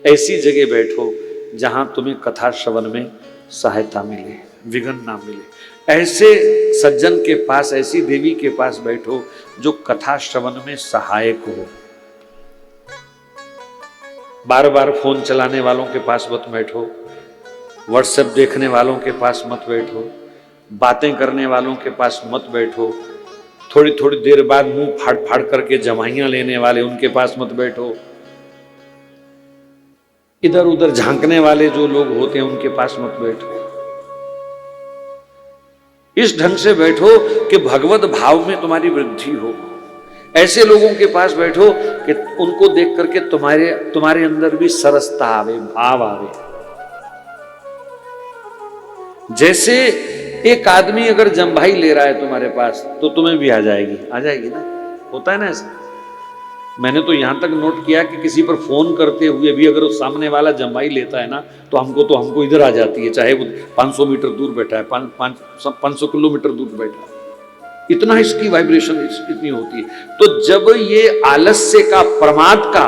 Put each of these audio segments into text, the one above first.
ऐसी जगह बैठो जहां तुम्हें कथा श्रवण में सहायता मिले, विघ्न ना मिले। ऐसे सज्जन के पास, ऐसी देवी के पास बैठो जो कथा श्रवण में सहायक हो। बार बार फोन चलाने वालों के पास मत बैठो, व्हाट्सएप देखने वालों के पास मत बैठो, बातें करने वालों के पास मत बैठो, थोड़ी थोड़ी देर बाद मुंह फाड़ फाड़ करके जमाइयां लेने वाले उनके पास मत बैठो, इधर उधर झांकने वाले जो लोग होते हैं उनके पास मत बैठो। इस ढंग से बैठो कि भगवत भाव में तुम्हारी वृद्धि हो। ऐसे लोगों के पास बैठो कि उनको देख करके तुम्हारे अंदर भी सरसता आवे, भाव आवे। जैसे एक आदमी अगर जम्भाई ले रहा है तुम्हारे पास तो तुम्हें भी आ जाएगी ना, होता है ना ऐसा। मैंने तो यहां तक नोट किया कि किसी पर फोन करते हुए भी अगर उस सामने वाला जम्भाई लेता है ना तो हमको इधर आ जाती है, चाहे वो 500 मीटर दूर बैठा है, 500 किलोमीटर दूर बैठा है, इतना इसकी वाइब्रेशन इतनी होती है। तो जब ये आलस्य का, प्रमाद का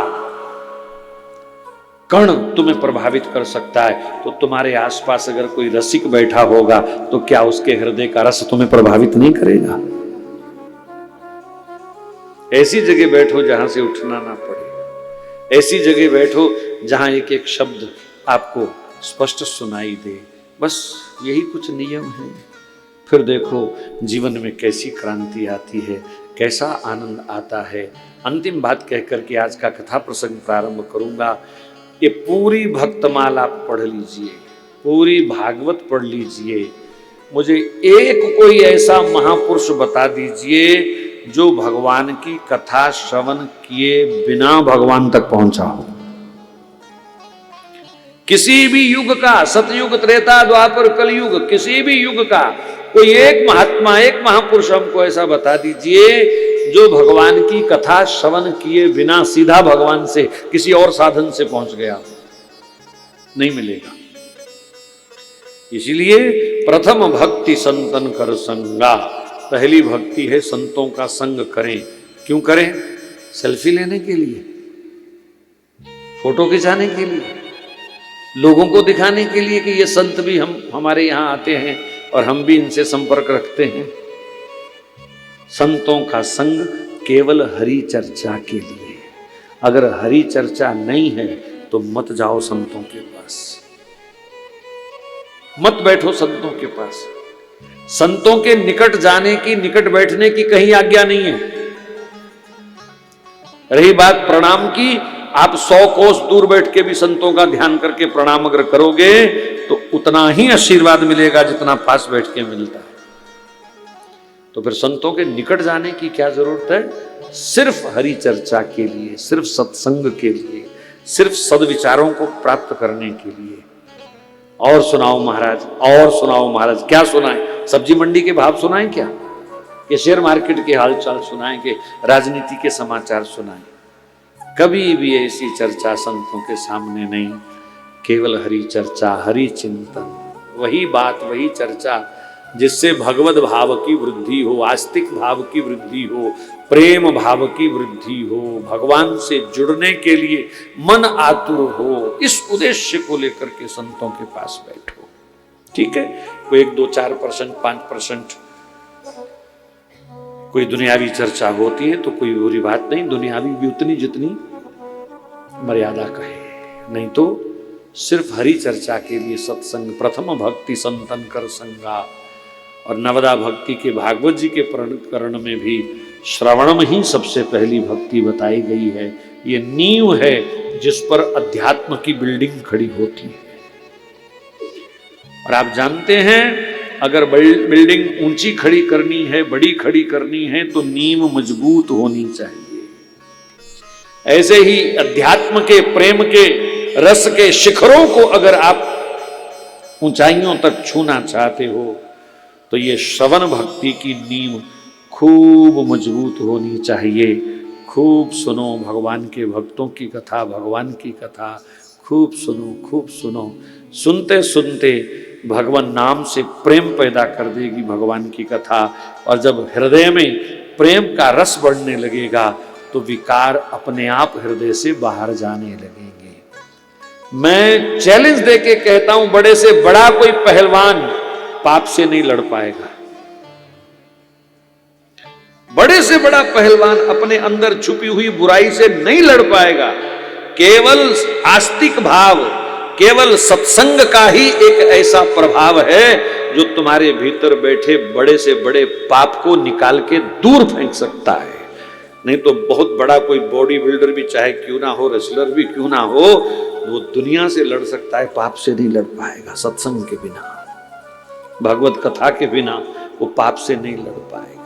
कण तुम्हें प्रभावित कर सकता है तो तुम्हारे आसपास अगर कोई रसिक बैठा होगा तो क्या उसके हृदय का रस तुम्हें प्रभावित नहीं करेगा? ऐसी जगह बैठो जहां से उठना ना पड़े, ऐसी जगह बैठो जहां एक एक शब्द आपको स्पष्ट सुनाई दे। बस यही कुछ नियम है। फिर देखो जीवन में कैसी क्रांति आती है, कैसा आनंद आता है। अंतिम बात कहकर के आज का कथा प्रसंग प्रारंभ करूंगा। ये पूरी भक्तमाला आप पढ़ लीजिए, पूरी भागवत पढ़ लीजिए। मुझे एक कोई ऐसा महापुरुष बता दीजिए जो भगवान की कथा श्रवण किए बिना भगवान तक पहुंचा हो। किसी भी युग का, सतयुग, त्रेता, द्वापर, कलयुग, किसी भी युग का कोई एक महात्मा, एक महापुरुष हमको ऐसा बता दीजिए जो भगवान की कथा श्रवण किए बिना सीधा भगवान से किसी और साधन से पहुंच गया। नहीं मिलेगा। इसलिए प्रथम भक्ति संतन कर संगा, पहली भक्ति है संतों का संग करें। क्यों करें? सेल्फी लेने के लिए, फोटो खिंचाने के लिए, लोगों को दिखाने के लिए कि ये संत भी हमारे यहां आते हैं और हम भी इनसे संपर्क रखते हैं। संतों का संग केवल हरि चर्चा के लिए। अगर हरि चर्चा नहीं है तो मत जाओ संतों के पास, मत बैठो संतों के पास। संतों के निकट जाने की, निकट बैठने की कहीं आज्ञा नहीं है। रही बात प्रणाम की, आप 100 कोस दूर बैठ के भी संतों का ध्यान करके प्रणाम अगर करोगे तो उतना ही आशीर्वाद मिलेगा जितना पास बैठ के मिलता है। तो फिर संतों के निकट जाने की क्या जरूरत है? सिर्फ हरि चर्चा के लिए, सिर्फ सत्संग के लिए, सिर्फ सदविचारों को प्राप्त करने के लिए। और सुनाओ महाराज, और सुनाओ महाराज। क्या सुनाए? सब्जी मंडी के भाव सुनाएं क्या? ये शेयर मार्केट के हालचाल सुनाएं कि राजनीति के समाचार सुनाएं? कभी भी ऐसी चर्चा संतों के सामने नहीं। केवल हरि चर्चा, हरि चिंतन, वही बात, वही चर्चा जिससे भगवत भाव की वृद्धि हो, आस्तिक भाव की वृद्धि हो, प्रेम भाव की वृद्धि हो, भगवान से जुड़ने के लिए मन आतुर हो। इस उद्देश्य को लेकर के संतों के पास बैठो। ठीक है, कोई 1, 2, 4%, 5% कोई दुनियावी चर्चा होती है तो कोई बुरी बात नहीं। दुनियावी भी उतनी जितनी मर्यादा का है, नहीं तो सिर्फ हरि चर्चा के लिए सत्संग। प्रथम भक्ति संतन कर संगा। और नवदा भक्ति के भागवत जी के प्रकरण में भी श्रवणम ही सबसे पहली भक्ति बताई गई है। ये नींव है जिस पर अध्यात्म की बिल्डिंग खड़ी होती है। और आप जानते हैं अगर बिल्डिंग ऊंची खड़ी करनी है, बड़ी खड़ी करनी है तो नींव मजबूत होनी चाहिए। ऐसे ही अध्यात्म के, प्रेम के, रस के शिखरों को अगर आप ऊंचाइयों तक छूना चाहते हो तो ये श्रवण भक्ति की नींव खूब मजबूत होनी चाहिए। खूब सुनो भगवान के भक्तों की कथा, भगवान की कथा खूब सुनो, खूब सुनो। सुनते सुनते भगवान नाम से प्रेम पैदा कर देगी भगवान की कथा। और जब हृदय में प्रेम का रस बढ़ने लगेगा तो विकार अपने आप हृदय से बाहर जाने लगेंगे। मैं चैलेंज देके कहता हूं, बड़े से बड़ा कोई पहलवान पाप से नहीं लड़ पाएगा। बड़े से बड़ा पहलवान अपने अंदर छुपी हुई बुराई से नहीं लड़ पाएगा। केवल आस्तिक भाव, केवल सत्संग का ही एक ऐसा प्रभाव है जो तुम्हारे भीतर बैठे बड़े से बड़े पाप को निकाल के दूर फेंक सकता है। नहीं तो बहुत बड़ा कोई बॉडी बिल्डर भी चाहे क्यों ना हो, रेसलर भी क्यों ना हो, वो दुनिया से लड़ सकता है, पाप से नहीं लड़ पाएगा। सत्संग के बिना, भगवत कथा के बिना वो पाप से नहीं लड़ पाएगा।